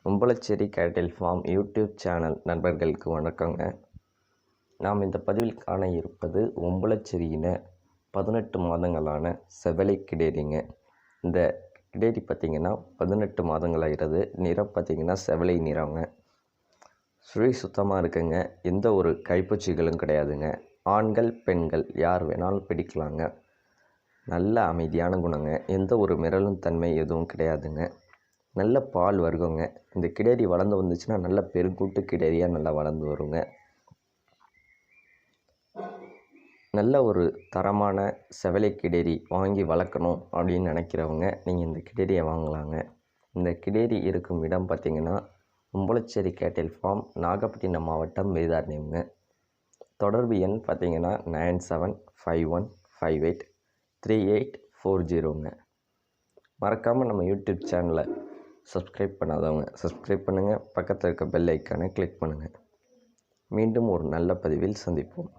உம்பளச்சேரி கேட்டில் form YouTube channel நண்பர்களுக்கு வணக்கங்க. நாம் இந்த பதிவில் காண இருப்பது உம்பளச்சேரியின 18 மாதங்களான செவலை கிடேரிங்க. இந்த கிடேரி பார்த்திங்கன்னா 18 மாதங்களாகிறது. நிறம் பார்த்திங்கன்னா செவலை நிறங்க. சுழி சுத்தமாக இருக்குங்க. எந்த ஒரு கைப்பூச்சிகளும் கிடையாதுங்க. ஆண்கள் பெண்கள் யார் வேணாலும் பிடிக்கலாங்க. நல்ல அமைதியான குணங்க. எந்த ஒரு மிரளும் தன்மை எதுவும் கிடையாதுங்க. நல்ல பால் வருங்க. இந்த கிடேரி வளர்ந்து வந்துச்சுன்னா நல்ல பெருங்கூட்டு கிடேரியாக நல்லா வளர்ந்து வருங்க. நல்ல ஒரு தரமான செவலை கிடேரி வாங்கி வளர்க்கணும் அப்படின்னு நினைக்கிறவங்க நீங்கள் இந்த கிடேரியை வாங்கலாங்க. இந்த கிடேரி இருக்கும் இடம் பார்த்திங்கன்னா உம்பளச்சேரி கேட்டில் ஃபார்ம், நாகப்பட்டினம் மாவட்டம், வேதாரண்யம்ங்க. தொடர்பு எண் பார்த்திங்கன்னா 9751583840ங்க. மறக்காமல் நம்ம யூடியூப் சேனலை சப்ஸ்கிரைப் பண்ணாதவங்க சப்ஸ்கிரைப் பண்ணுங்கள். பக்கத்தில் இருக்க பெல் ஐக்கானை கிளிக் பண்ணுங்கள். மீண்டும் ஒரு நல்ல பதிவில் சந்திப்போம்.